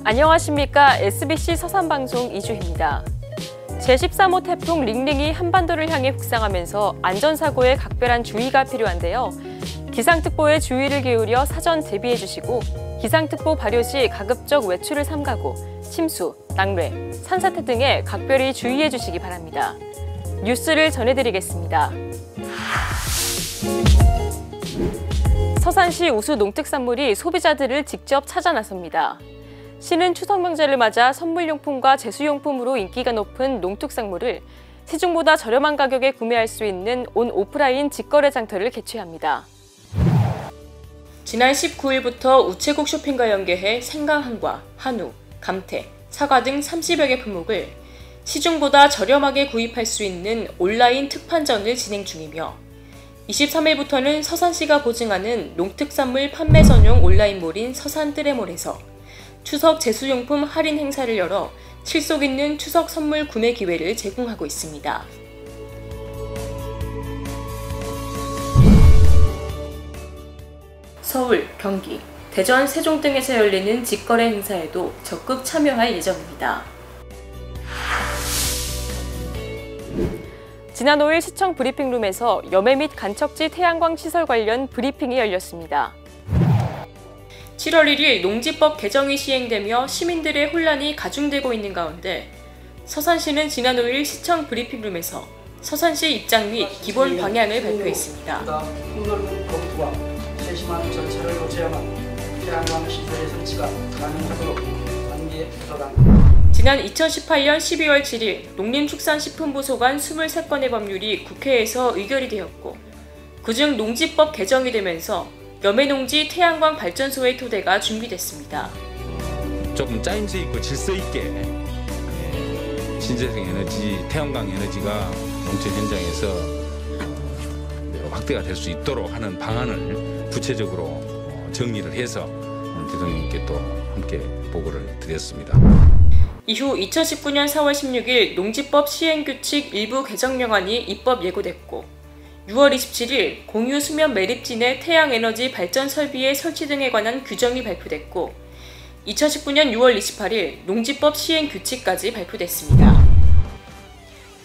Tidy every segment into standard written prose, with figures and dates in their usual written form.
안녕하십니까. SBC 서산방송 이주희입니다. 제13호 태풍 링링이 한반도를 향해 북상하면서 안전사고에 각별한 주의가 필요한데요. 기상특보에 주의를 기울여 사전 대비해 주시고 기상특보 발효 시 가급적 외출을 삼가고 침수, 낙뢰, 산사태 등에 각별히 주의해 주시기 바랍니다. 뉴스를 전해드리겠습니다. 서산시 우수 농특산물이 소비자들을 직접 찾아 나섭니다. 시는 추석 명절을 맞아 선물용품과 제수용품으로 인기가 높은 농특산물을 시중보다 저렴한 가격에 구매할 수 있는 온 오프라인 직거래 장터를 개최합니다. 지난 19일부터 우체국 쇼핑과 연계해 생강 한과, 한우, 감태, 사과 등 30여 개 품목을 시중보다 저렴하게 구입할 수 있는 온라인 특판전을 진행 중이며 23일부터는 서산시가 보증하는 농특산물 판매 전용 온라인몰인 서산뜨레몰에서 추석 제수용품 할인 행사를 열어 실속 있는 추석 선물 구매 기회를 제공하고 있습니다. 서울, 경기, 대전, 세종 등에서 열리는 직거래 행사에도 적극 참여할 예정입니다. 지난 5일 시청 브리핑룸에서 염해 및 간척지 태양광 시설 관련 브리핑이 열렸습니다. 7월 1일 농지법 개정이 시행되며 시민들의 혼란이 가중되고 있는 가운데 서산시는 지난 5일 시청 브리핑룸에서 서산시 입장 및 기본 방향을 발표했습니다. 폭넓은 검토와 세심한 절차를 거쳐야만 태양광 시설의 설치가 가능하도록 관계 부서당. 지난 2018년 12월 7일 농림축산식품부 소관 23건의 법률이 국회에서 의결이 되었고 그중 농지법 개정이 되면서 염해농지 태양광 발전소의 토대가 준비됐습니다. 조금 짜임새 있고 질서 있게 신재생 에너지, 태양광 에너지가 농촌 현장에서 확대가 될 수 있도록 하는 방안을 구체적으로 정리를 해서 대통령님께 또 함께 보고를 드렸습니다. 이후 2019년 4월 16일 농지법 시행규칙 일부 개정령안이 입법 예고됐고 6월 27일 공유 수면 매립진의 태양에너지 발전 설비의 설치 등에 관한 규정이 발표됐고 2019년 6월 28일 농지법 시행규칙까지 발표됐습니다.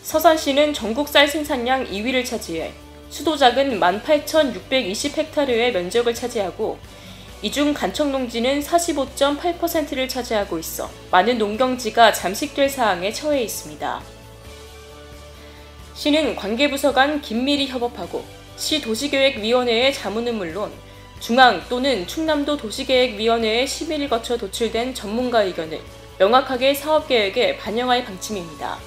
서산시는 전국 쌀 생산량 2위를 차지해 수도작은 18,620헥타르의 면적을 차지하고 이 중 간척농지는 45.8%를 차지하고 있어 많은 농경지가 잠식될 사항에 처해 있습니다. 시는 관계부서 간 긴밀히 협업하고 시 도시계획위원회의 자문은 물론 중앙 또는 충남도 도시계획위원회의 심의를 거쳐 도출된 전문가 의견을 명확하게 사업계획에 반영할 방침입니다.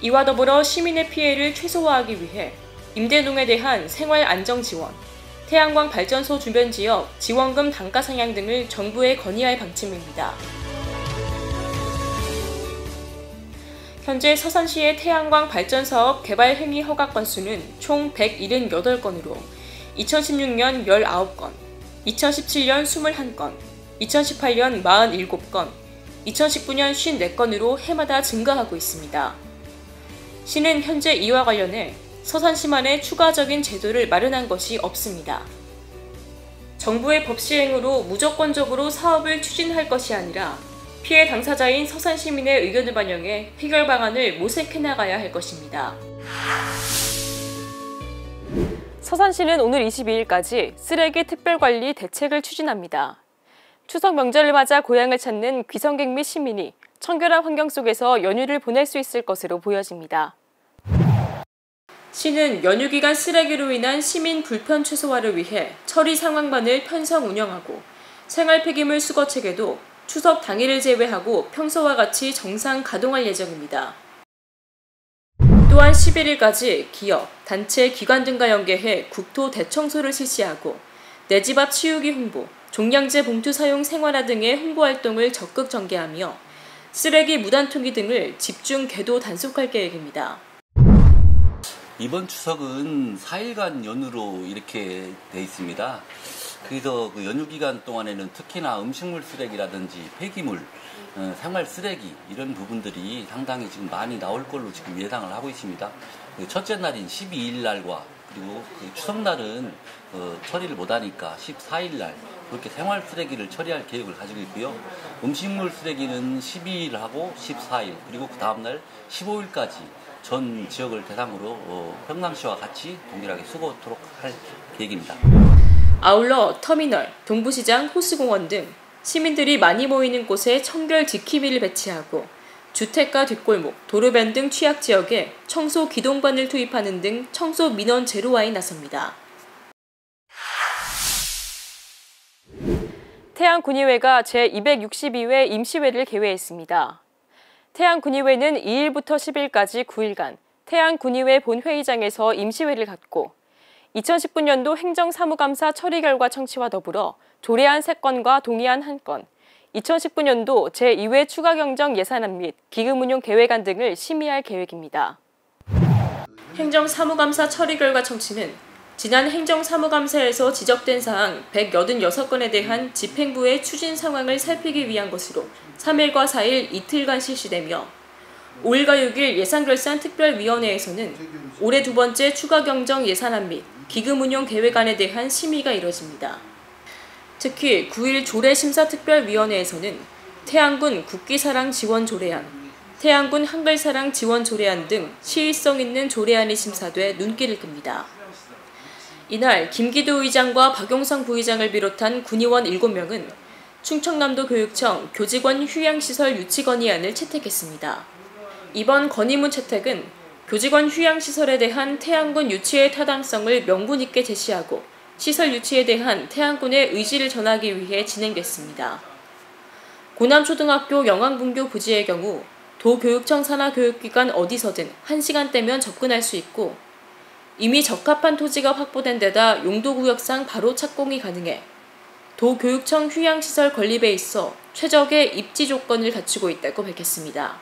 이와 더불어 시민의 피해를 최소화하기 위해 임대농에 대한 생활안정지원, 태양광 발전소 주변 지역 지원금 단가 상향 등을 정부에 건의할 방침입니다. 현재 서산시의 태양광 발전 사업 개발 행위 허가 건수는 총 178건으로 2016년 19건, 2017년 21건, 2018년 47건, 2019년 54건으로 해마다 증가하고 있습니다. 시는 현재 이와 관련해 서산시만의 추가적인 제도를 마련한 것이 없습니다. 정부의 법 시행으로 무조건적으로 사업을 추진할 것이 아니라 피해 당사자인 서산 시민의 의견을 반영해 해결 방안을 모색해 나가야 할 것입니다. 서산시는 오늘 22일까지 쓰레기 특별관리 대책을 추진합니다. 추석 명절을 맞아 고향을 찾는 귀성객 및 시민이 청결한 환경 속에서 연휴를 보낼 수 있을 것으로 보여집니다. 시는 연휴 기간 쓰레기로 인한 시민 불편 최소화를 위해 처리 상황반을 편성 운영하고 생활 폐기물 수거 체계도 추석 당일을 제외하고 평소와 같이 정상 가동할 예정입니다. 또한 11일까지 기업, 단체, 기관 등과 연계해 국토 대청소를 실시하고 내 집 앞 치우기 홍보, 종량제 봉투 사용 생활화 등의 홍보 활동을 적극 전개하며 쓰레기 무단 투기 등을 집중 계도 단속할 계획입니다. 이번 추석은 4일간 연휴로 이렇게 돼 있습니다. 그래서 그 연휴 기간 동안에는 특히나 음식물 쓰레기라든지 폐기물, 생활 쓰레기 이런 부분들이 상당히 지금 많이 나올 걸로 지금 예상을 하고 있습니다. 첫째 날인 12일 날과 그리고 그 추석날은 처리를 못하니까 14일 날 그렇게 생활 쓰레기를 처리할 계획을 가지고 있고요. 음식물 쓰레기는 12일 하고 14일 그리고 그 다음날 15일까지 전 지역을 대상으로 평상시와 같이 동일하게 수거하도록 할 계획입니다. 아울러 터미널, 동부시장, 호수공원 등 시민들이 많이 모이는 곳에 청결 지킴이를 배치하고 주택가 뒷골목, 도로변 등 취약지역에 청소 기동반을 투입하는 등 청소 민원 제로화에 나섭니다. 태안군의회가 제262회 임시회를 개회했습니다. 태안군의회는 2일부터 10일까지 9일간 태안군의회 본회의장에서 임시회를 갖고 2019년도 행정사무감사 처리 결과 청취와 더불어 조례안 3건과 동의안 1건, 2019년도 제2회 추가경정 예산안 및 기금운용 계획안 등을 심의할 계획입니다. 행정사무감사 처리 결과 청취는 지난 행정사무감사에서 지적된 사항 186건에 대한 집행부의 추진 상황을 살피기 위한 것으로 3일과 4일 이틀간 실시되며 5일과 6일 예산결산특별위원회에서는 올해 2번째 추가경정 예산안 및 기금운용 계획안에 대한 심의가 이뤄집니다. 특히 9일 조례심사특별위원회에서는 태안군 국기사랑 지원 조례안, 태안군 한글사랑 지원 조례안 등 시의성 있는 조례안이 심사돼 눈길을 끕니다. 이날 김기도 의장과 박용성 부의장을 비롯한 군의원 7명은 충청남도 교육청 교직원 휴양시설 유치 건의안을 채택했습니다. 이번 건의문 채택은 교직원 휴양시설에 대한 태안군 유치의 타당성을 명분 있게 제시하고 시설 유치에 대한 태안군의 의지를 전하기 위해 진행됐습니다. 고남초등학교 영암분교 부지의 경우 도교육청 산하 교육기관 어디서든 1시간대면 접근할 수 있고 이미 적합한 토지가 확보된 데다 용도구역상 바로 착공이 가능해 도교육청 휴양시설 건립에 있어 최적의 입지 조건을 갖추고 있다고 밝혔습니다.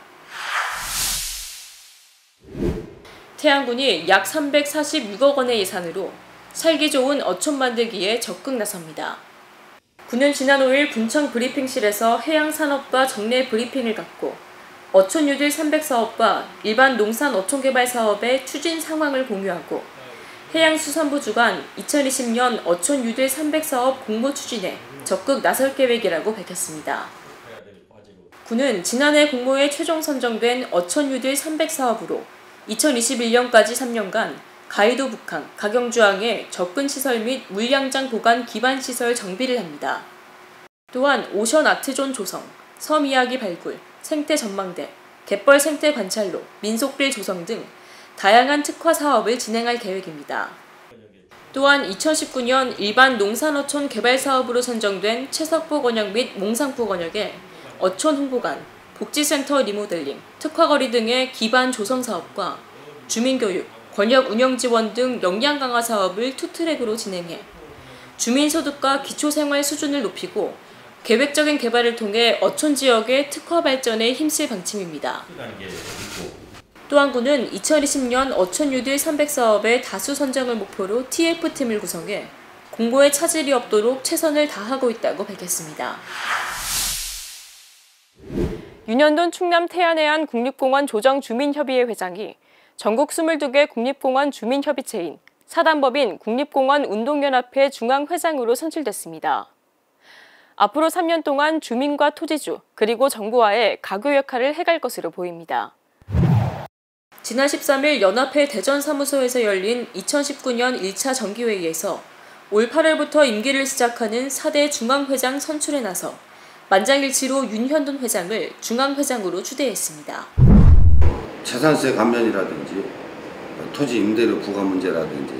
태안군이 약 346억 원의 예산으로 살기 좋은 어촌 만들기에 적극 나섭니다. 군은 지난 5일 군청 브리핑실에서 해양산업과 정례 브리핑을 갖고 어촌 뉴딜 300사업과 일반 농산 어촌 개발 사업의 추진 상황을 공유하고 해양수산부 주관 2020년 어촌 뉴딜 300사업 공모 추진에 적극 나설 계획이라고 밝혔습니다. 군은 지난해 공모에 최종 선정된 어촌 뉴딜 300사업으로 2021년까지 3년간 가이도 북항, 가경주항의 접근시설 및 물량장 보관 기반시설 정비를 합니다. 또한 오션 아트존 조성, 섬 이야기 발굴, 생태 전망대, 갯벌 생태 관찰로, 민속빌 조성 등 다양한 특화 사업을 진행할 계획입니다. 또한 2019년 일반 농산어촌 개발 사업으로 선정된 채석부 권역 및 몽상부 권역에 어촌 홍보관, 복지센터 리모델링, 특화거리 등의 기반 조성 사업과 주민교육, 권역 운영 지원 등 역량 강화 사업을 투트랙으로 진행해 주민소득과 기초생활 수준을 높이고 계획적인 개발을 통해 어촌 지역의 특화 발전에 힘쓸 방침입니다. 또한 군은 2020년 어촌 뉴딜 300사업의 다수 선정을 목표로 TF팀을 구성해 공고에 차질이 없도록 최선을 다하고 있다고 밝혔습니다. 윤현돈 충남 태안해안 국립공원 조정주민협의회 회장이 전국 22개 국립공원 주민협의체인 사단법인 국립공원 운동연합회 중앙회장으로 선출됐습니다. 앞으로 3년 동안 주민과 토지주 그리고 정부와의 가교 역할을 해갈 것으로 보입니다. 지난 13일 연합회 대전사무소에서 열린 2019년 1차 정기회의에서 올 8월부터 임기를 시작하는 4대 중앙회장 선출에 나서 만장일치로 윤현돈 회장을 중앙회장으로 추대했습니다. 재산세 감면이라든지 토지 임대료 부과 문제라든지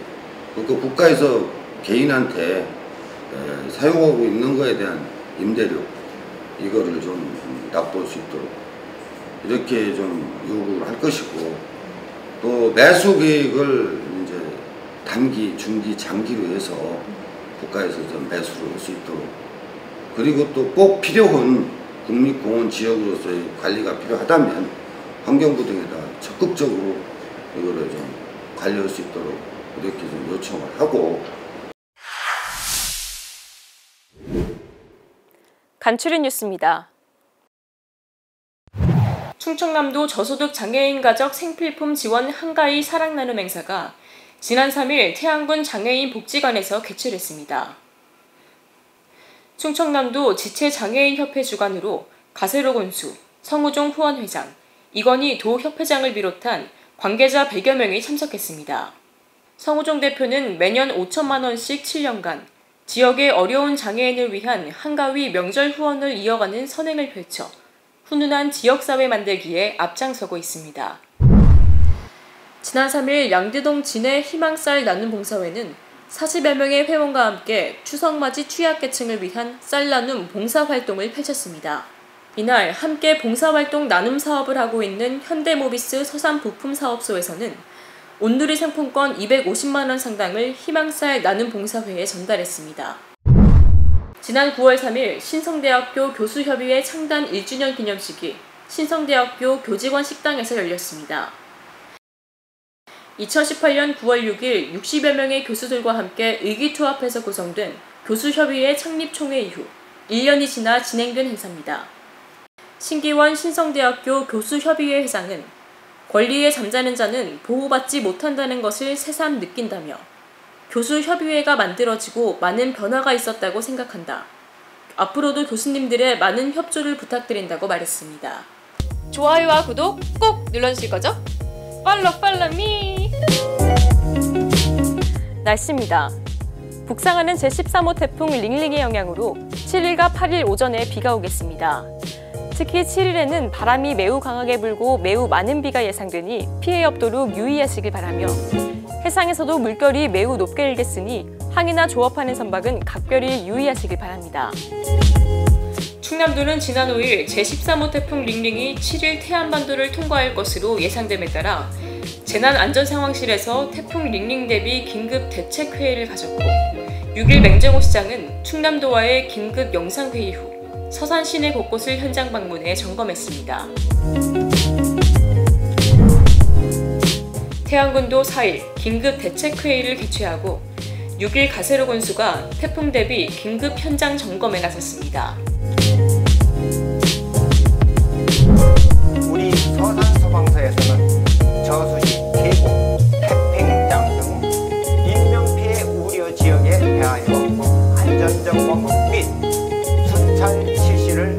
그 국가에서 개인한테 사용하고 있는 거에 대한 임대료 이거를 좀 납부할 수 있도록 이렇게 좀 요구를 할 것이고 또 매수 계획을 이제 단기, 중기, 장기로 해서 국가에서 좀 매수를 할 수 있도록 그리고 또 꼭 필요한 국립공원 지역으로서의 관리가 필요하다면 환경부 등에다 적극적으로 이거를 좀 관리할 수 있도록 이렇게 좀 요청을 하고. 간추린 뉴스입니다. 충청남도 저소득 장애인 가족 생필품 지원 한가위 사랑 나눔 행사가 지난 3일 태안군 장애인 복지관에서 개최됐습니다. 충청남도 지체장애인협회 주관으로 가세로 군수, 성우종 후원회장, 이건희 도협회장을 비롯한 관계자 100여 명이 참석했습니다. 성우종 대표는 매년 5천만 원씩 7년간 지역의 어려운 장애인을 위한 한가위 명절 후원을 이어가는 선행을 펼쳐 훈훈한 지역사회 만들기에 앞장서고 있습니다. 지난 3일 양재동 진해 희망쌀 나눔 봉사회는 40여 명의 회원과 함께 추석맞이 취약계층을 위한 쌀 나눔 봉사활동을 펼쳤습니다. 이날 함께 봉사활동 나눔 사업을 하고 있는 현대모비스 서산부품사업소에서는 온누리 상품권 250만 원 상당을 희망쌀 나눔 봉사회에 전달했습니다. 지난 9월 3일 신성대학교 교수협의회 창단 1주년 기념식이 신성대학교 교직원 식당에서 열렸습니다. 2018년 9월 6일 60여 명의 교수들과 함께 의기투합해서 구성된 교수협의회 창립총회 이후 1년이 지나 진행된 행사입니다. 신기원 신성대학교 교수협의회 회장은 권리에 잠자는 자는 보호받지 못한다는 것을 새삼 느낀다며 교수협의회가 만들어지고 많은 변화가 있었다고 생각한다. 앞으로도 교수님들의 많은 협조를 부탁드린다고 말했습니다. 좋아요와 구독 꼭 눌러주실 거죠? 팔로우 미! 날씨입니다. 북상하는 제13호 태풍 링링의 영향으로 7일과 8일 오전에 비가 오겠습니다. 특히 7일에는 바람이 매우 강하게 불고 매우 많은 비가 예상되니 피해 없도록 유의하시길 바라며 해상에서도 물결이 매우 높게 일겠으니 항해나 조업하는 선박은 각별히 유의하시길 바랍니다. 충남도는 지난 5일 제13호 태풍 링링이 7일 태안반도를 통과할 것으로 예상됨에 따라 재난안전상황실에서 태풍 링링 대비 긴급 대책회의를 가졌고 6일 맹정호 시장은 충남도와의 긴급 영상회의 후 서산 시내 곳곳을 현장 방문해 점검했습니다. 태안군도 4일 긴급 대책회의를 개최하고 6일 가세로 군수가 태풍 대비 긴급 현장 점검에 나섰습니다. 우리 서산 소방서에서는 저수지, 계곡, 태평양 등 인명피해 우려 지역에 대하여 안전점검 및 순찰 실시를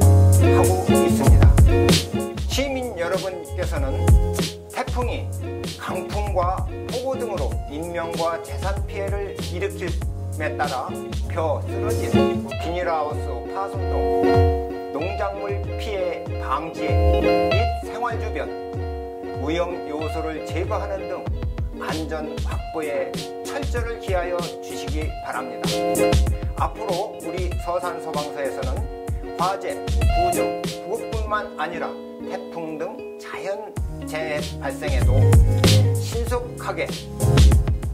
하고 있습니다. 시민 여러분께서는 태풍이 강풍과 폭우 등으로 인명과 재산 피해를 일으킴에 따라 벼 쓰러짐, 비닐하우스 파손 등 농작물 피해 방지 및 생활 주변 위험 요소를 제거하는 등 안전 확보에 철저를 기하여 주시기 바랍니다. 앞으로 우리 서산 소방서에서는 화재, 구조, 구급뿐만 아니라 태풍 등 자연 재해 발생에도 신속하게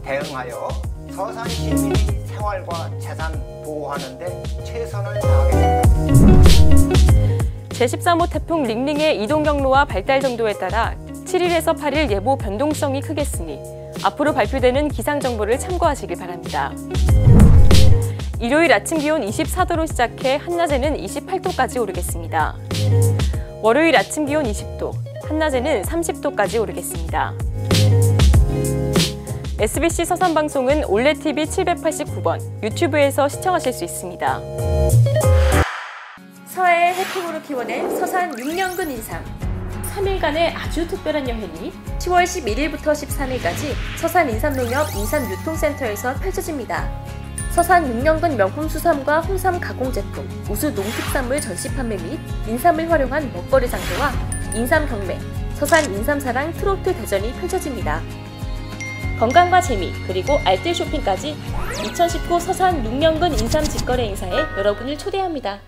대응하여 서산 시민의 생활과 재산 보호하는 데 최선을 다하겠습니다. 제13호 태풍 링링의 이동 경로와 발달 정도에 따라 7일에서 8일 예보 변동성이 크겠으니 앞으로 발표되는 기상 정보를 참고하시길 바랍니다. 일요일 아침 기온 24도로 시작해 한낮에는 28도까지 오르겠습니다. 월요일 아침 기온 20도, 한낮에는 30도까지 오르겠습니다. SBC 서산방송은 올레TV 789번 유튜브에서 시청하실 수 있습니다. 서해의 해풍으로 키워낸 서산 6년근 인삼. 3일간의 아주 특별한 여행이 10월 11일부터 13일까지 서산 인삼농협 인삼유통센터에서 펼쳐집니다. 서산 6년근 명품 수삼과 홍삼 가공 제품, 우수 농특산물 전시 판매 및 인삼을 활용한 먹거리 장터와 인삼 경매, 서산 인삼사랑 트로트 대전이 펼쳐집니다. 건강과 재미, 그리고 알뜰 쇼핑까지 2019 서산 6년근 인삼 직거래 행사에 여러분을 초대합니다.